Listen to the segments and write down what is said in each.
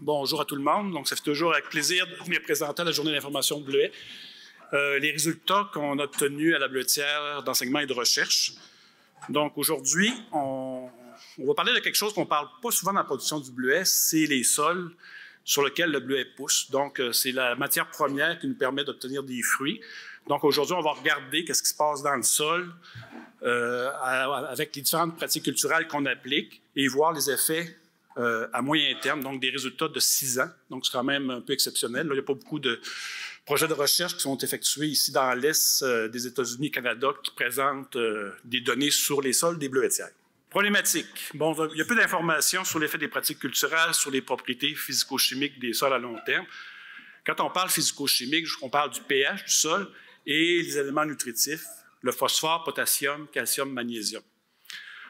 Bonjour à tout le monde. Donc, ça fait toujours avec plaisir de venir présenter la journée d'information bleuet. Les résultats qu'on a obtenus à la bleuetière d'enseignement et de recherche. Donc, aujourd'hui, on va parler de quelque chose qu'on ne parle pas souvent dans la production du bleuet, c'est les sols sur lesquels le bleuet pousse. Donc, c'est la matière première qui nous permet d'obtenir des fruits. Donc, aujourd'hui, on va regarder ce qui se passe dans le sol avec les différentes pratiques culturelles qu'on applique et voir les effets à moyen terme, donc des résultats de 6 ans. Donc, c'est quand même un peu exceptionnel. Là, il n'y a pas beaucoup de projets de recherche qui sont effectués ici dans l'Est des États-Unis et Canada qui présentent des données sur les sols des bleuetières. Problématique. Bon, il y a peu d'informations sur l'effet des pratiques culturelles, sur les propriétés physico-chimiques des sols à long terme. Quand on parle physico-chimique, on parle du pH du sol et les éléments nutritifs, le phosphore, potassium, calcium, magnésium.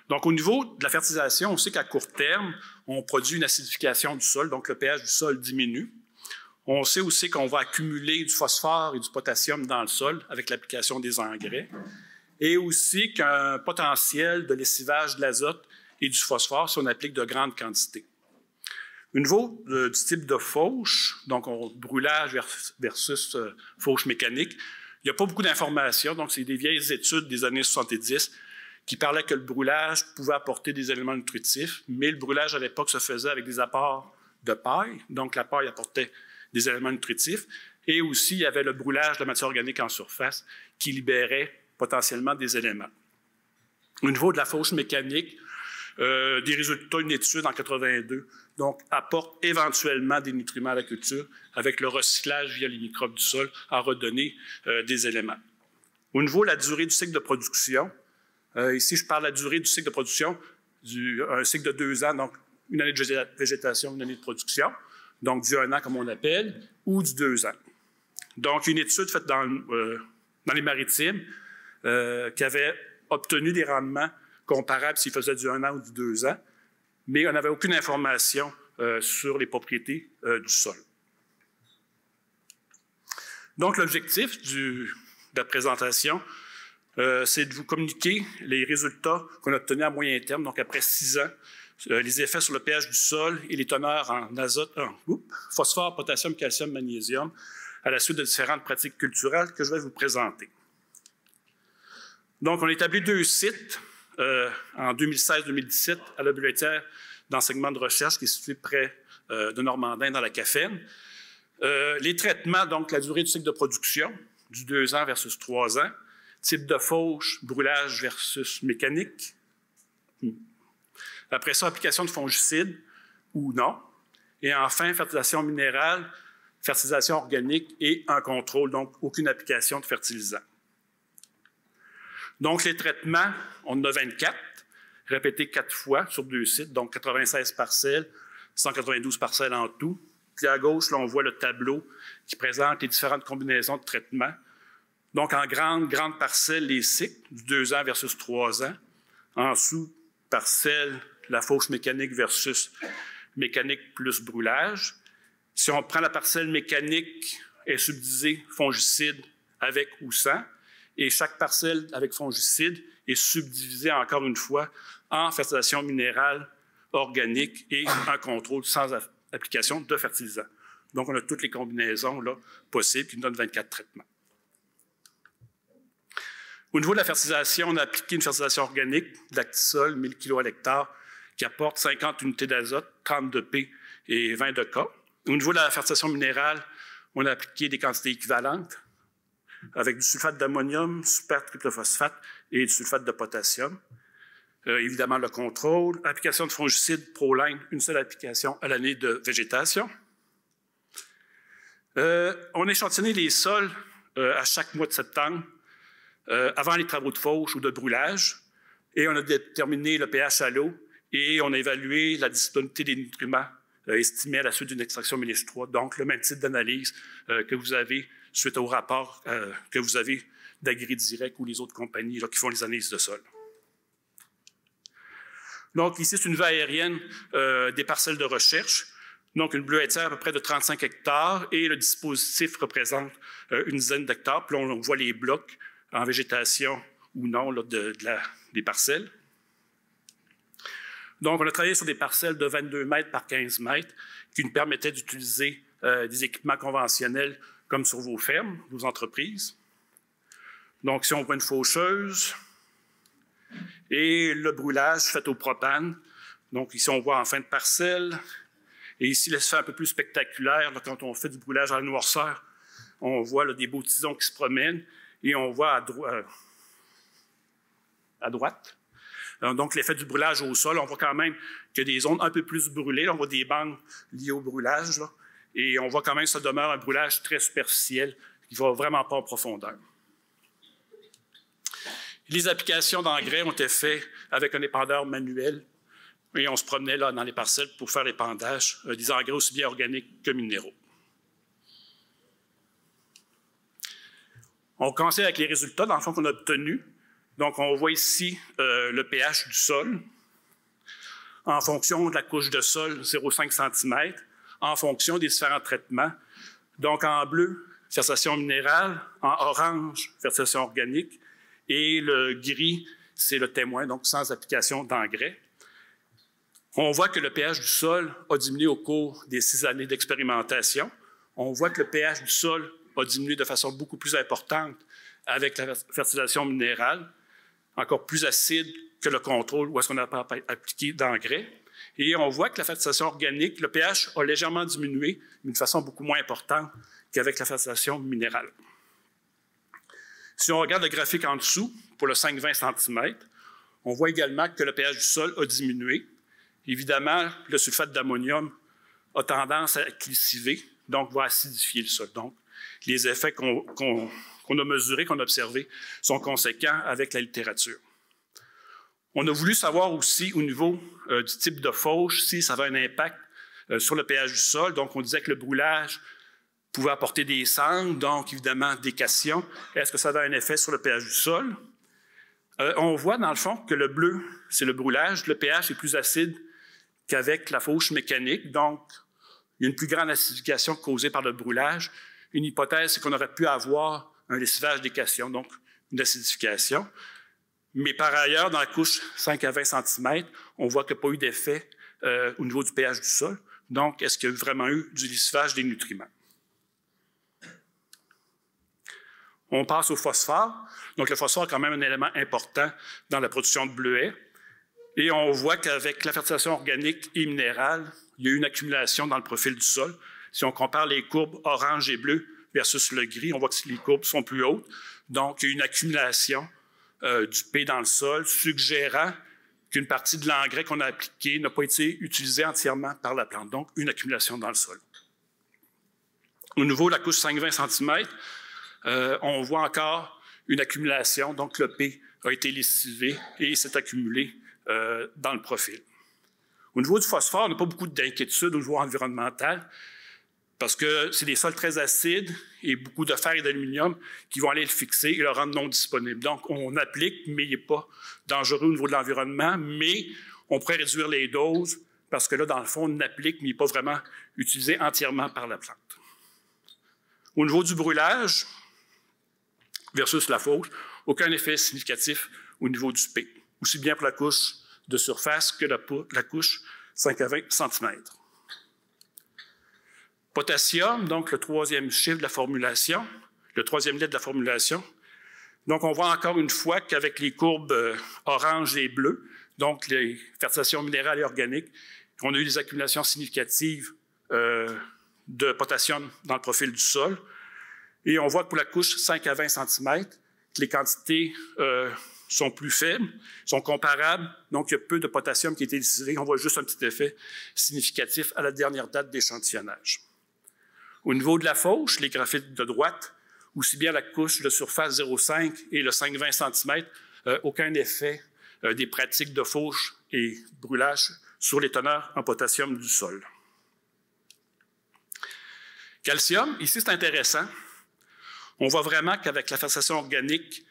Donc, au niveau de la fertilisation, on sait qu'à court terme, on produit une acidification du sol, donc le pH du sol diminue. On sait aussi qu'on va accumuler du phosphore et du potassium dans le sol avec l'application des engrais, et aussi qu'un potentiel de lessivage de l'azote et du phosphore si on applique de grandes quantités. Au niveau du type de fauche, donc brûlage versus fauche mécanique, il n'y a pas beaucoup d'informations, donc c'est des vieilles études des années 70 qui parlait que le brûlage pouvait apporter des éléments nutritifs, mais le brûlage à l'époque se faisait avec des apports de paille, donc la paille apportait des éléments nutritifs, et aussi il y avait le brûlage de la matière organique en surface qui libérait potentiellement des éléments. Au niveau de la fauche mécanique, des résultats d'une étude en 82, donc apporte éventuellement des nutriments à la culture avec le recyclage via les microbes du sol à redonner des éléments. Au niveau de la durée du cycle de production, ici, je parle de la durée du cycle de production, un cycle de 2 ans, donc une année de végétation, une année de production, donc du 1 an comme on appelle, ou du 2 ans. Donc, une étude faite dans les maritimes qui avait obtenu des rendements comparables s'il faisait du 1 an ou du 2 ans, mais on n'avait aucune information sur les propriétés du sol. Donc, l'objectif de la présentation, c'est de vous communiquer les résultats qu'on a obtenus à moyen terme, donc après 6 ans, les effets sur le pH du sol et les teneurs en azote, phosphore, potassium, calcium, magnésium, à la suite de différentes pratiques culturelles que je vais vous présenter. Donc, on a établi 2 sites en 2016-2017 à la bleuetière d'enseignement de recherche qui est située près de Normandin dans la Caffaine. Les traitements, donc la durée du cycle de production, du 2 ans versus 3 ans, type de fauche, brûlage versus mécanique. Après ça, application de fongicides ou non. Et enfin, fertilisation minérale, fertilisation organique et un contrôle, donc aucune application de fertilisant. Donc, les traitements, on en a 24, répétés 4 fois sur 2 sites, donc 96 parcelles, 192 parcelles en tout. Puis à gauche, là, on voit le tableau qui présente les différentes combinaisons de traitements. Donc, en grande parcelle, les cycles, du 2 ans versus 3 ans. En sous-parcelle, la fauche mécanique versus mécanique plus brûlage. Si on prend la parcelle mécanique, elle est subdivisée fongicide avec ou sans. Et chaque parcelle avec fongicide est subdivisée encore une fois en fertilisation minérale, organique et un contrôle sans application de fertilisant. Donc, on a toutes les combinaisons là, possibles qui nous donnent 24 traitements. Au niveau de la fertilisation, on a appliqué une fertilisation organique, Lactisol, 1000 kg à l'hectare, qui apporte 50 unités d'azote, 30 de P et 20 de K. Au niveau de la fertilisation minérale, on a appliqué des quantités équivalentes avec du sulfate d'ammonium, super triple phosphate et du sulfate de potassium. Évidemment, le contrôle. Application de fongicide Proline, une seule application à l'année de végétation. On a échantillonné les sols à chaque mois de septembre avant les travaux de fauche ou de brûlage, et on a déterminé le pH à l'eau et on a évalué la disponibilité des nutriments estimés à la suite d'une extraction Ménage 3, donc le même type d'analyse que vous avez suite au rapport que vous avez d'AgriDirect ou les autres compagnies là, qui font les analyses de sol. Donc ici, c'est une vue aérienne des parcelles de recherche. Donc, une bleuetière à peu près de 35 hectares et le dispositif représente une dizaine d'hectares. Puis là, on voit les blocs en végétation ou non là, des parcelles. Donc, on a travaillé sur des parcelles de 22 mètres par 15 mètres qui nous permettaient d'utiliser des équipements conventionnels comme sur vos fermes, vos entreprises. Donc, si on voit une faucheuse et le brûlage fait au propane. Donc, ici, on voit en fin de parcelle. Et ici, l'effet un peu plus spectaculaire, là, quand on fait du brûlage à la noirceur, on voit là, des beaux tisons qui se promènent et on voit à droite. Donc, l'effet du brûlage au sol, on voit quand même qu'il y a des zones un peu plus brûlées. Là, on voit des bandes liées au brûlage. Là, et on voit quand même que ça demeure un brûlage très superficiel qui ne va vraiment pas en profondeur. Les applications d'engrais ont été faites avec un épandeur manuel et on se promenait là dans les parcelles pour faire l'épandage des engrais aussi bien organiques que minéraux. On commence avec les résultats, dans le fond, qu'on a obtenus. Donc, on voit ici le pH du sol en fonction de la couche de sol, 0,5 cm, en fonction des différents traitements. Donc, en bleu, fertilisation minérale, en orange, fertilisation organique, et le gris, c'est le témoin, donc sans application d'engrais. On voit que le pH du sol a diminué au cours des 6 années d'expérimentation. On voit que le pH du sol a diminué de façon beaucoup plus importante avec la fertilisation minérale, encore plus acide que le contrôle où est-ce qu'on n'a pas appliqué d'engrais. Et on voit que la fertilisation organique, le pH a légèrement diminué, mais de façon beaucoup moins importante qu'avec la fertilisation minérale. Si on regarde le graphique en dessous, pour le 5-20 cm, on voit également que le pH du sol a diminué. Évidemment, le sulfate d'ammonium a tendance à clissiver, donc va acidifier le sol. Donc, les effets qu'on a mesurés, qu'on a observés, sont conséquents avec la littérature. On a voulu savoir aussi au niveau du type de fauche si ça avait un impact sur le pH du sol. Donc, on disait que le brûlage pouvait apporter des cendres, donc évidemment des cations. Est-ce que ça avait un effet sur le pH du sol? On voit dans le fond que le bleu, c'est le brûlage. Le pH est plus acide qu'avec la fauche mécanique. Donc, il y a une plus grande acidification causée par le brûlage. Une hypothèse, c'est qu'on aurait pu avoir un lessivage des cations, donc une acidification. Mais par ailleurs, dans la couche 5 à 20 cm, on voit qu'il n'y a pas eu d'effet au niveau du pH du sol. Donc, est-ce qu'il y a vraiment eu du lessivage des nutriments? On passe au phosphore. Donc, le phosphore est quand même un élément important dans la production de bleuets. Et on voit qu'avec la fertilisation organique et minérale, il y a eu une accumulation dans le profil du sol. Si on compare les courbes orange et bleu versus le gris, on voit que les courbes sont plus hautes. Donc, il y a eu une accumulation du P dans le sol, suggérant qu'une partie de l'engrais qu'on a appliqué n'a pas été utilisée entièrement par la plante. Donc, une accumulation dans le sol. Au niveau de la couche 5-20 cm, on voit encore une accumulation. Donc, le P a été lessivé et s'est accumulé dans le profil. Au niveau du phosphore, on n'a pas beaucoup d'inquiétude au niveau environnemental parce que c'est des sols très acides et beaucoup de fer et d'aluminium qui vont aller le fixer et le rendre non disponible. Donc, on applique, mais il n'est pas dangereux au niveau de l'environnement, mais on pourrait réduire les doses parce que là, dans le fond, on applique, mais il n'est pas vraiment utilisé entièrement par la plante. Au niveau du brûlage versus la fauche, aucun effet significatif au niveau du P, aussi bien pour la couche de surface que la couche 5 à 20 cm. Potassium, donc le troisième chiffre de la formulation, le troisième lettre de la formulation. Donc, on voit encore une fois qu'avec les courbes orange et bleues, donc les fertilisations minérales et organiques, on a eu des accumulations significatives de potassium dans le profil du sol. Et on voit que pour la couche 5 à 20 cm, que les quantités sont plus faibles, sont comparables, donc il y a peu de potassium qui a été lessivé. On voit juste un petit effet significatif à la dernière date d'échantillonnage. Au niveau de la fauche, les graphiques de droite, aussi bien la couche de surface 0,5 et le 5-20 cm, aucun effet des pratiques de fauche et brûlage sur les teneurs en potassium du sol. Calcium, ici c'est intéressant. On voit vraiment qu'avec la fertilisation organique,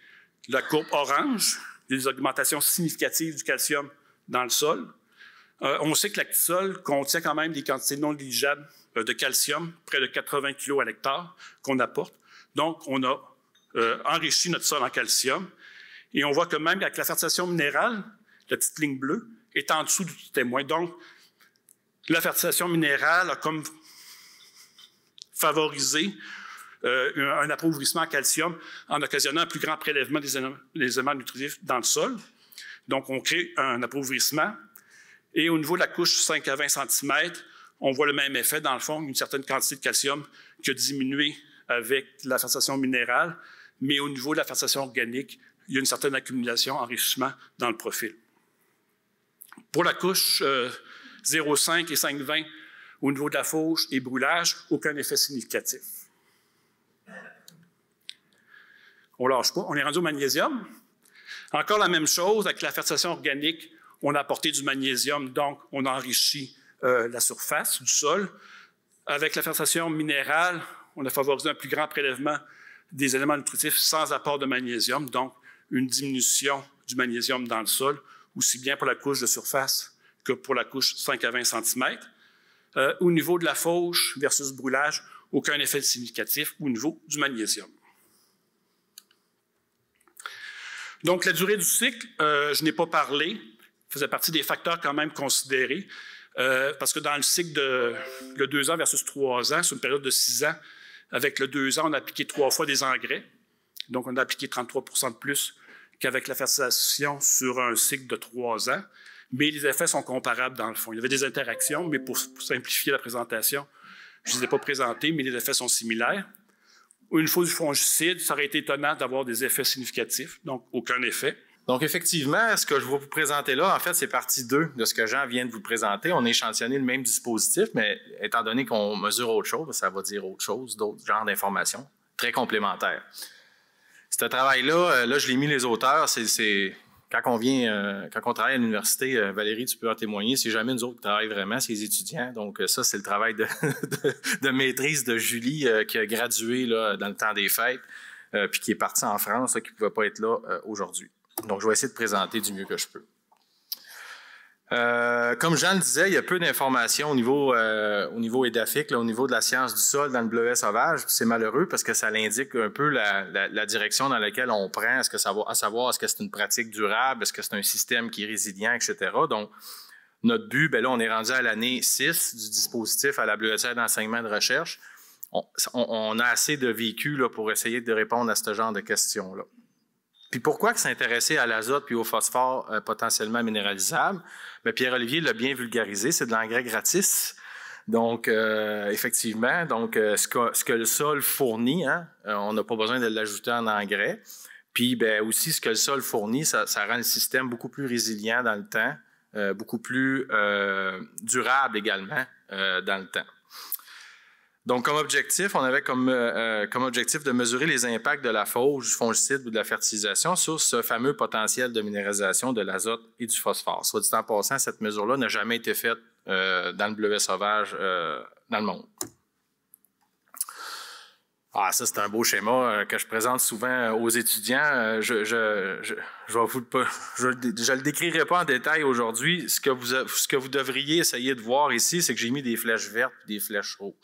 la courbe orange, il y a des augmentations significatives du calcium dans le sol. On sait que l'actisol contient quand même des quantités non négligeables de calcium, près de 80 kg à l'hectare qu'on apporte. Donc, on a enrichi notre sol en calcium. Et on voit que même avec la fertilisation minérale, la petite ligne bleue, est en dessous du témoin. Donc, la fertilisation minérale a comme favorisé un appauvrissement en calcium en occasionnant un plus grand prélèvement des éléments nutritifs dans le sol. Donc, on crée un appauvrissement. Et au niveau de la couche 5 à 20 cm, on voit le même effet. Dans le fond, une certaine quantité de calcium qui a diminué avec la fertilisation minérale, mais au niveau de la fertilisation organique, il y a une certaine accumulation, enrichissement dans le profil. Pour la couche 0,5 et 5,20, au niveau de la fauche et brûlage, aucun effet significatif. On ne lâche pas. On est rendu au magnésium. Encore la même chose avec la fertilisation organique. On a apporté du magnésium, donc on a enrichi la surface du sol. Avec la fertilisation minérale, on a favorisé un plus grand prélèvement des éléments nutritifs sans apport de magnésium, donc une diminution du magnésium dans le sol, aussi bien pour la couche de surface que pour la couche 5 à 20 cm. Au niveau de la fauche versus brûlage, aucun effet significatif au niveau du magnésium. Donc, la durée du cycle, je n'ai pas parlé, faisait partie des facteurs quand même considérés, parce que dans le cycle de 2 ans versus 3 ans, sur une période de 6 ans, avec le 2 ans, on a appliqué 3 fois des engrais. Donc, on a appliqué 33 % de plus qu'avec la fertilisation sur un cycle de 3 ans. Mais les effets sont comparables dans le fond. Il y avait des interactions, mais pour simplifier la présentation, je ne les ai pas présentés, mais les effets sont similaires. Une fois du fongicide, ça aurait été étonnant d'avoir des effets significatifs, donc aucun effet. Donc, effectivement, ce que je vais vous présenter là, en fait, c'est partie 2 de ce que Jean vient de vous présenter. On a échantillonné le même dispositif, mais étant donné qu'on mesure autre chose, ça va dire autre chose, d'autres genres d'informations très complémentaires. Ce travail-là, là, je l'ai mis les auteurs, c'est quand on travaille à l'université, Valérie, tu peux en témoigner, c'est jamais nous autres qui travaillent vraiment, c'est les étudiants. Donc, ça, c'est le travail de maîtrise de Julie qui a gradué là, dans le temps des fêtes, puis qui est partie en France, là, qui ne pouvait pas être là aujourd'hui. Donc, je vais essayer de présenter du mieux que je peux. Comme Jean le disait, il y a peu d'informations au niveau édaphique, là, au niveau de la science du sol dans le bleuet sauvage. C'est malheureux parce que ça l'indique un peu la direction dans laquelle on prend. Est-ce que ça va, à savoir, est-ce que c'est une pratique durable, est-ce que c'est un système qui est résilient, etc. Donc, notre but, ben là, on est rendu à l'année 6 du dispositif à la bleuetière d'enseignement et de recherche. On a assez de vécu là, pour essayer de répondre à ce genre de questions-là. Puis pourquoi s'intéresser à l'azote puis au phosphore potentiellement minéralisables? Bien, Pierre-Olivier l'a bien vulgarisé, c'est de l'engrais gratis. Donc, effectivement, ce que le sol fournit, hein, on n'a pas besoin de l'ajouter en engrais. Puis, bien, aussi, ce que le sol fournit, ça rend le système beaucoup plus résilient dans le temps, beaucoup plus durable également dans le temps. Donc, comme objectif, on avait comme objectif de mesurer les impacts de la fauche, du fongicide ou de la fertilisation sur ce fameux potentiel de minéralisation de l'azote et du phosphore. Soit dit en passant, cette mesure-là n'a jamais été faite dans le bleuet sauvage dans le monde. Ah, ça, c'est un beau schéma que je présente souvent aux étudiants. Je le décrirai pas en détail aujourd'hui. Ce que vous devriez essayer de voir ici, c'est que j'ai mis des flèches vertes et des flèches rouges.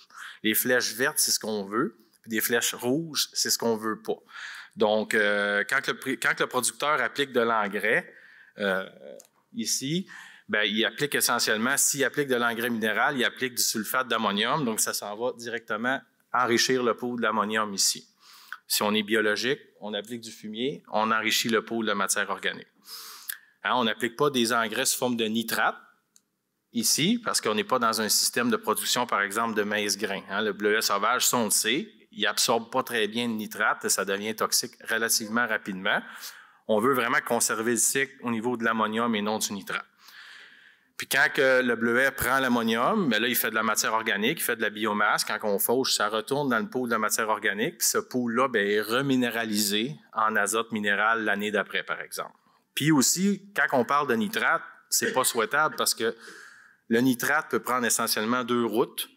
Les flèches vertes, c'est ce qu'on veut, puis des flèches rouges, c'est ce qu'on veut pas. Donc, quand le producteur applique de l'engrais, ici, ben, il applique essentiellement, s'il applique de l'engrais minéral, il applique du sulfate d'ammonium, donc ça s'en va directement enrichir le pot de l'ammonium ici. Si on est biologique, on applique du fumier, on enrichit le pot de la matière organique. Hein, on n'applique pas des engrais sous forme de nitrate ici, parce qu'on n'est pas dans un système de production, par exemple, de maïs-grain. Hein, le bleuet sauvage, ça on le sait, il n'absorbe pas très bien le nitrate et ça devient toxique relativement rapidement. On veut vraiment conserver le cycle au niveau de l'ammonium et non du nitrate. Puis quand que le bleuet prend l'ammonium, bien là, il fait de la matière organique, il fait de la biomasse. Quand on fauche, ça retourne dans le pot de la matière organique. Puis ce pot-là bien, est reminéralisé en azote minéral l'année d'après, par exemple. Puis aussi, quand on parle de nitrate, c'est pas souhaitable parce que le nitrate peut prendre essentiellement 2 routes,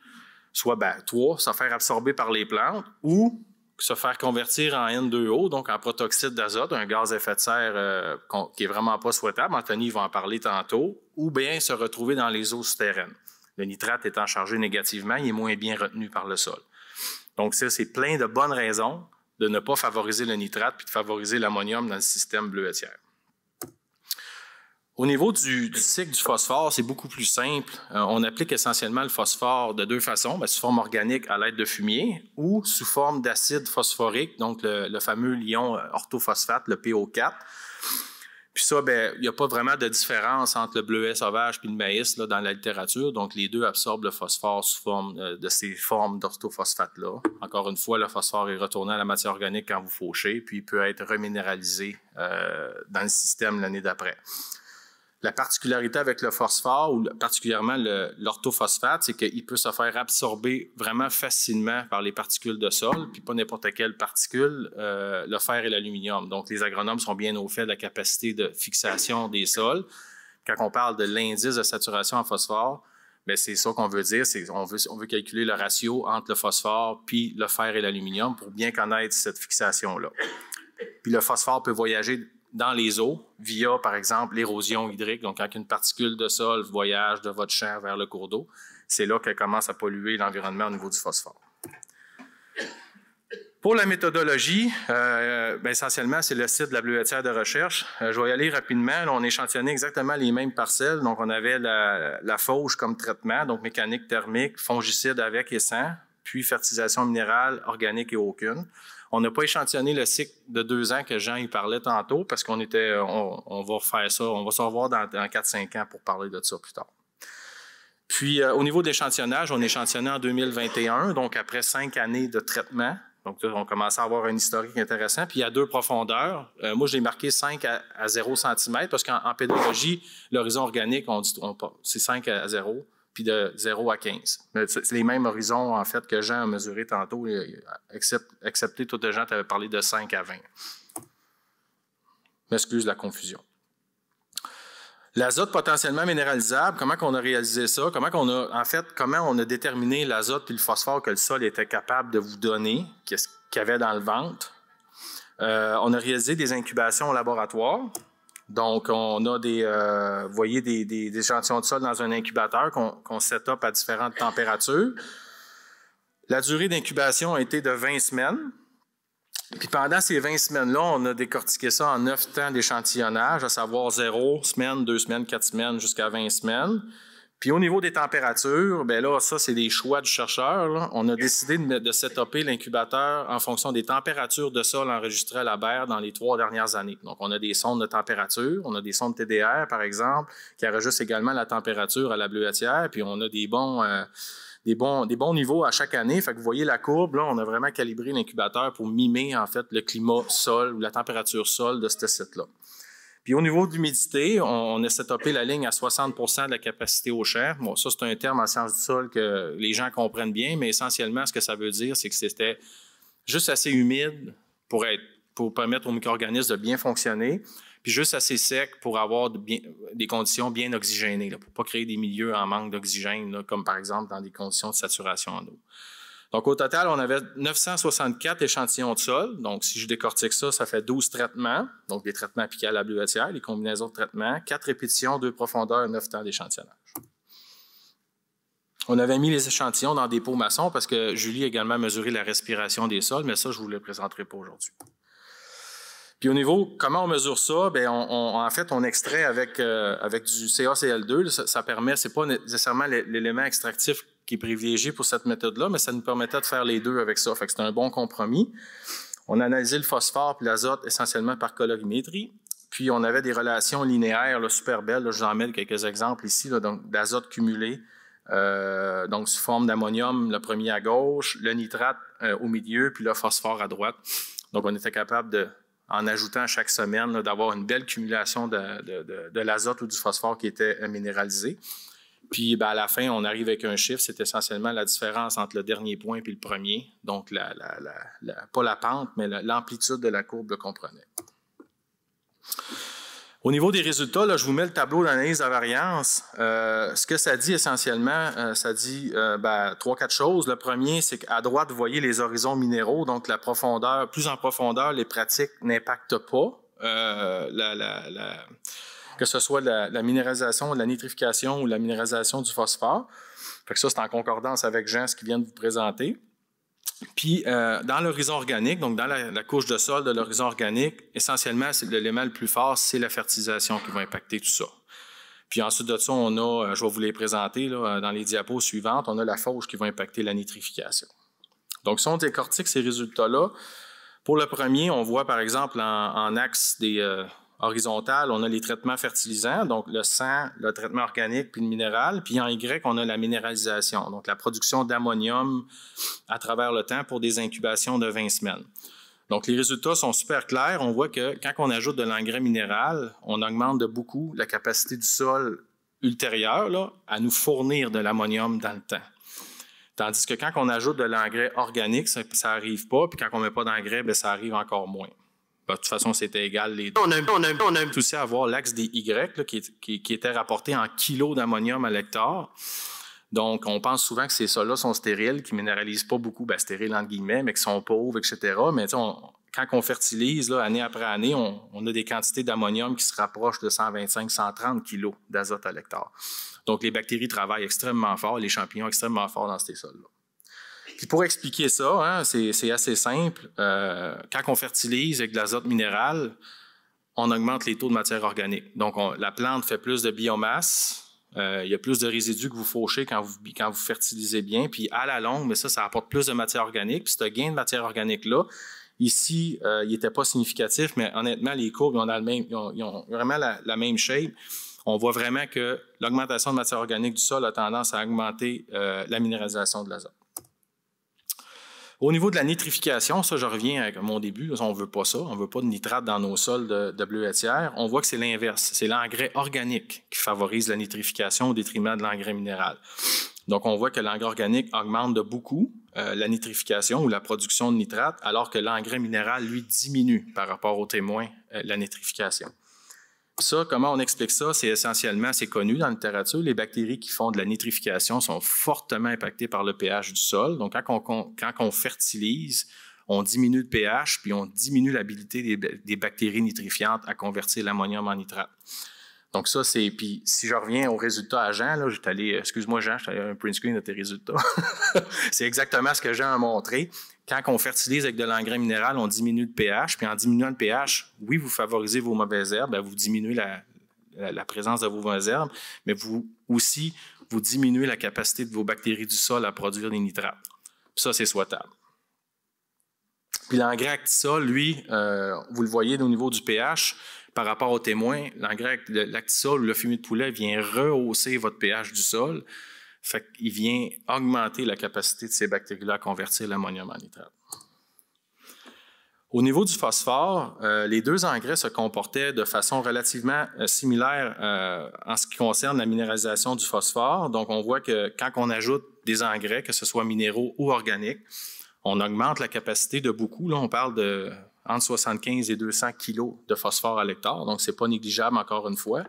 soit 3, se faire absorber par les plantes, ou se faire convertir en N2O, donc en protoxyde d'azote, un gaz à effet de serre qui est vraiment pas souhaitable. Anthony va en parler tantôt, ou bien se retrouver dans les eaux souterraines. Le nitrate étant chargé négativement, il est moins bien retenu par le sol. Donc ça, c'est plein de bonnes raisons de ne pas favoriser le nitrate puis de favoriser l'ammonium dans le système bleuetière. Au niveau du cycle du phosphore, c'est beaucoup plus simple. On applique essentiellement le phosphore de deux façons, sous forme organique à l'aide de fumier ou sous forme d'acide phosphorique, donc le fameux ion orthophosphate, le PO4. Puis ça, il n'y a pas vraiment de différence entre le bleuet sauvage et le maïs là, dans la littérature. Donc, les deux absorbent le phosphore sous forme de ces formes d'orthophosphate-là. Encore une fois, le phosphore est retourné à la matière organique quand vous fauchez, puis il peut être reminéralisé dans le système l'année d'après. La particularité avec le phosphore, ou particulièrement l'orthophosphate, c'est qu'il peut se faire absorber vraiment facilement par les particules de sol, puis pas n'importe quelle particule, le fer et l'aluminium. Donc, les agronomes sont bien au fait de la capacité de fixation des sols. Quand on parle de l'indice de saturation en phosphore, c'est ça qu'on veut dire, c'est on veut calculer le ratio entre le phosphore puis le fer et l'aluminium pour bien connaître cette fixation-là. Puis le phosphore peut voyager dans les eaux via, par exemple, l'érosion hydrique. Donc, quand une particule de sol voyage de votre champ vers le cours d'eau, c'est là qu'elle commence à polluer l'environnement au niveau du phosphore. Pour la méthodologie, essentiellement, c'est le site de la bleuetière de recherche. Je vais y aller rapidement. Là, on échantillonnait exactement les mêmes parcelles. Donc, on avait la fauche comme traitement, donc mécanique thermique, fongicide avec et sans, puis fertilisation minérale, organique et aucune. On n'a pas échantillonné le cycle de 2 ans que Jean y parlait tantôt parce on va refaire ça, on va se revoir dans 4-5 ans pour parler de ça plus tard. Puis, au niveau de l'échantillonnage, on échantillonnait en 2021, donc après 5 années de traitement. Donc, on commençait à avoir un historique intéressant. Puis, il y a 2 profondeurs. Moi, je l'ai marqué 5 à 0 cm parce qu'en pédologie, l'horizon organique, c'est 5 à 0. Puis de 0 à 15. C'est les mêmes horizons, en fait, que Jean a mesuré tantôt, excepté tout de Jean, tu avais parlé de 5 à 20. M'excuse la confusion. L'azote potentiellement minéralisable, comment on a réalisé ça? Comment on a déterminé l'azote et le phosphore que le sol était capable de vous donner, qu'est-ce qu'il y avait dans le ventre? On a réalisé des incubations au laboratoire. Donc, on a vous voyez des échantillons de sol dans un incubateur qu'on set up à différentes températures. La durée d'incubation a été de 20 semaines. Puis pendant ces 20 semaines-là, on a décortiqué ça en 9 temps d'échantillonnage, à savoir 0 semaines, 2 semaines, 4 semaines, jusqu'à 20 semaines. Puis au niveau des températures, ça, c'est des choix du chercheur. Là. On a décidé de setuper l'incubateur en fonction des températures de sol enregistrées à la berre dans les 3 dernières années. Donc, on a des sondes de température, on a des sondes TDR, par exemple, qui enregistrent également la température à la bleuetière, puis on a des bons niveaux à chaque année. Fait que vous voyez la courbe, là, on a vraiment calibré l'incubateur pour mimer, en fait, le climat sol ou la température sol de ce site-là. Puis au niveau de l'humidité, on a setupé la ligne à 60 % de la capacité au champ. Bon, ça, c'est un terme en sciences du sol que les gens comprennent bien, mais essentiellement, ce que ça veut dire, c'est que c'était juste assez humide pour permettre aux micro-organismes de bien fonctionner, puis juste assez sec pour avoir des conditions bien oxygénées, pour ne pas créer des milieux en manque d'oxygène, comme par exemple dans des conditions de saturation en eau. Donc, au total, on avait 964 échantillons de sol. Donc, si je décortique ça, ça fait 12 traitements. Donc, des traitements appliqués à la bleuetière, les combinaisons de traitements, 4 répétitions, 2 profondeurs, 9 temps d'échantillonnage. On avait mis les échantillons dans des pots maçons parce que Julie a également mesuré la respiration des sols, mais ça, je ne vous le présenterai pas aujourd'hui. Puis au niveau, comment on mesure ça? En fait, on extrait avec du CaCl2. Ça permet, c'est pas nécessairement l'élément extractif qui est privilégié pour cette méthode-là, mais ça nous permettait de faire les deux avec ça. Fait que c'est un bon compromis. On a analysé le phosphore et l'azote essentiellement par colorimétrie. Puis on avait des relations linéaires là, super belles. Là, je vous en mets quelques exemples ici, là, donc d'azote cumulé, donc sous forme d'ammonium, le premier à gauche, le nitrate au milieu, puis le phosphore à droite. Donc on était capable en ajoutant chaque semaine, d'avoir une belle cumulation de l'azote ou du phosphore qui était minéralisé. Puis à la fin, on arrive avec un chiffre, c'est essentiellement la différence entre le dernier point et le premier. Donc, pas la pente, mais l'amplitude de la courbe qu'on prenait. Au niveau des résultats, là, je vous mets le tableau d'analyse de variance. Ce que ça dit essentiellement, ça dit 3-4 choses. Le premier, c'est qu'à droite, vous voyez les horizons minéraux, donc la profondeur, plus en profondeur, les pratiques n'impactent pas que ce soit la minéralisation, la nitrification ou la minéralisation du phosphore. Fait que ça, c'est en concordance avec Jean, ce qu'il vient de vous présenter. Puis, dans l'horizon organique, donc dans la couche de sol de l'horizon organique, essentiellement, l'élément le plus fort, c'est la fertilisation qui va impacter tout ça. Puis ensuite de ça, on a, je vais vous les présenter là, dans les diapos suivantes, on a la fauche qui va impacter la nitrification. Donc, si on décortique ces résultats-là, pour le premier, on voit par exemple en axe horizontal, on a les traitements fertilisants, donc le sang, le traitement organique, puis le minéral. Puis en Y, on a la minéralisation, donc la production d'ammonium à travers le temps pour des incubations de 20 semaines. Donc les résultats sont super clairs. On voit que quand on ajoute de l'engrais minéral, on augmente de beaucoup la capacité du sol ultérieur là, à nous fournir de l'ammonium dans le temps. Tandis que quand on ajoute de l'engrais organique, ça n'arrive pas, puis quand on ne met pas d'engrais, bien, ça arrive encore moins. Ben, de toute façon, c'était égal les deux. On a aussi à voir l'axe des Y là, qui était rapporté en kilos d'ammonium à l'hectare. Donc, on pense souvent que ces sols-là sont stériles, qui ne minéralisent pas beaucoup, ben, stériles entre guillemets, mais qui sont pauvres, etc. Mais quand on fertilise, là, année après année, on a des quantités d'ammonium qui se rapprochent de 125-130 kilos d'azote à l'hectare. Donc, les bactéries travaillent extrêmement fort, les champignons extrêmement fort dans ces sols-là. Puis pour expliquer ça, hein, c'est assez simple. Quand on fertilise avec de l'azote minéral, on augmente les taux de matière organique. Donc, la plante fait plus de biomasse. Il y a plus de résidus que vous fauchez quand vous fertilisez bien. Puis à la longue, mais ça apporte plus de matière organique. Puis ce gain de matière organique-là, ici, il n'était pas significatif, mais honnêtement, les courbes ils ont vraiment la même shape. On voit vraiment que l'augmentation de matière organique du sol a tendance à augmenter la minéralisation de l'azote. Au niveau de la nitrification, ça, je reviens à mon début, on ne veut pas ça, on ne veut pas de nitrate dans nos sols de bleuetière. On voit que c'est l'inverse, c'est l'engrais organique qui favorise la nitrification au détriment de l'engrais minéral. Donc, on voit que l'engrais organique augmente de beaucoup la nitrification ou la production de nitrate, alors que l'engrais minéral, lui, diminue par rapport aux témoins la nitrification. Ça, comment on explique ça? C'est essentiellement, c'est connu dans la littérature, les bactéries qui font de la nitrification sont fortement impactées par le pH du sol. Donc, quand on fertilise, on diminue le pH, puis on diminue l'habilité des bactéries nitrifiantes à convertir l'ammonium en nitrate. Donc ça, c'est... Puis si je reviens aux résultats à Jean, là, j'étais allé... Excuse-moi Jean, j'étais allé un print screen de tes résultats. C'est exactement ce que Jean a montré. Quand on fertilise avec de l'engrais minéral, on diminue le pH. Puis en diminuant le pH, oui, vous favorisez vos mauvaises herbes, bien, vous diminuez la présence de vos mauvaises herbes, mais vous diminuez la capacité de vos bactéries du sol à produire des nitrates. Puis ça, c'est souhaitable. Puis l'engrais Actisol, lui, vous le voyez au niveau du pH, par rapport aux témoins, l'engrais Actisol ou le fumier de poulet vient rehausser votre pH du sol. Fait qu'il vient augmenter la capacité de ces bactéries-là à convertir l'ammonium en nitrate. Au niveau du phosphore, les deux engrais se comportaient de façon relativement similaire en ce qui concerne la minéralisation du phosphore. Donc, on voit que quand on ajoute des engrais, que ce soit minéraux ou organiques, on augmente la capacité de beaucoup. Là, on parle de entre 75 et 200 kilos de phosphore à l'hectare, donc ce n'est pas négligeable encore une fois.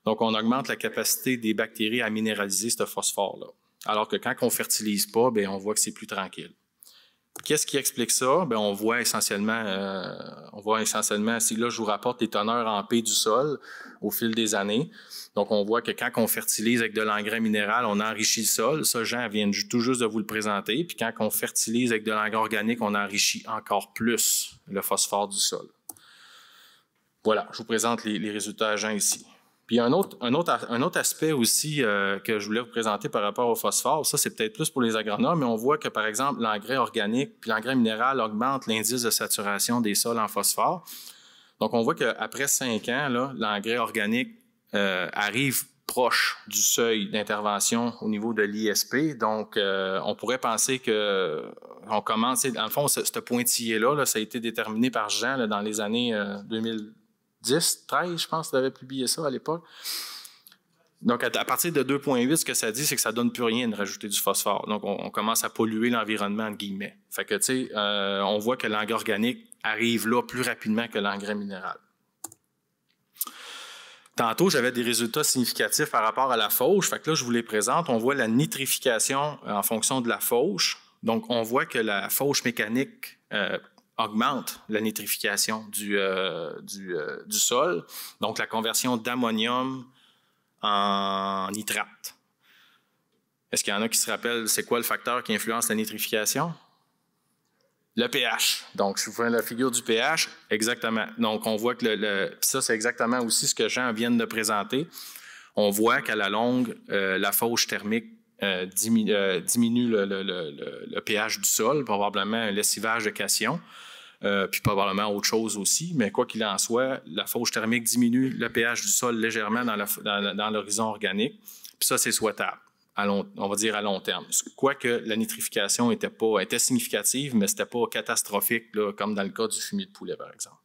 Donc, on augmente la capacité des bactéries à minéraliser ce phosphore-là. Alors que quand on ne fertilise pas, bien, on voit que c'est plus tranquille. Qu'est-ce qui explique ça? Bien, on voit essentiellement, si là, je vous rapporte les teneurs en P du sol au fil des années. Donc, on voit que quand on fertilise avec de l'engrais minéral, on enrichit le sol. Ça, Jean vient tout juste de vous le présenter. Puis quand on fertilise avec de l'engrais organique, on enrichit encore plus le phosphore du sol. Voilà, je vous présente les résultats à Jean ici. Puis un autre aspect aussi que je voulais vous présenter par rapport au phosphore, ça c'est peut-être plus pour les agronomes, mais on voit que par exemple l'engrais organique puis l'engrais minéral augmente l'indice de saturation des sols en phosphore. Donc on voit qu'après 5 ans, l'engrais organique arrive proche du seuil d'intervention au niveau de l'ISP. Donc on pourrait penser qu'on commence, dans le fond, ce pointillé-là, ça a été déterminé par Jean là, dans les années 2010, 13, je pense, tu avais publié ça à l'époque. Donc, à partir de 2,8, ce que ça dit, c'est que ça ne donne plus rien de rajouter du phosphore. Donc, on commence à polluer l'environnement, entre guillemets. Fait que, tu sais, on voit que l'engrais organique arrive là plus rapidement que l'engrais minéral. Tantôt, j'avais des résultats significatifs par rapport à la fauche. Fait que là, je vous les présente. On voit la nitrification en fonction de la fauche. Donc, on voit que la fauche mécanique augmente la nitrification du sol, donc la conversion d'ammonium en nitrate. Est-ce qu'il y en a qui se rappellent c'est quoi le facteur qui influence la nitrification? Le pH. Donc, si vous voyez la figure du pH, exactement. Donc, on voit que ça, c'est exactement aussi ce que Jean vient de présenter. on voit qu'à la longue, la fauche thermique diminue le pH du sol, probablement un lessivage de cation, puis probablement autre chose aussi, mais quoi qu'il en soit, la fauche thermique diminue le pH du sol légèrement dans l'horizon organique, puis ça, c'est souhaitable, on va dire à long terme. Quoique la nitrification était significative, mais ce n'était pas catastrophique, là, comme dans le cas du fumier de poulet, par exemple.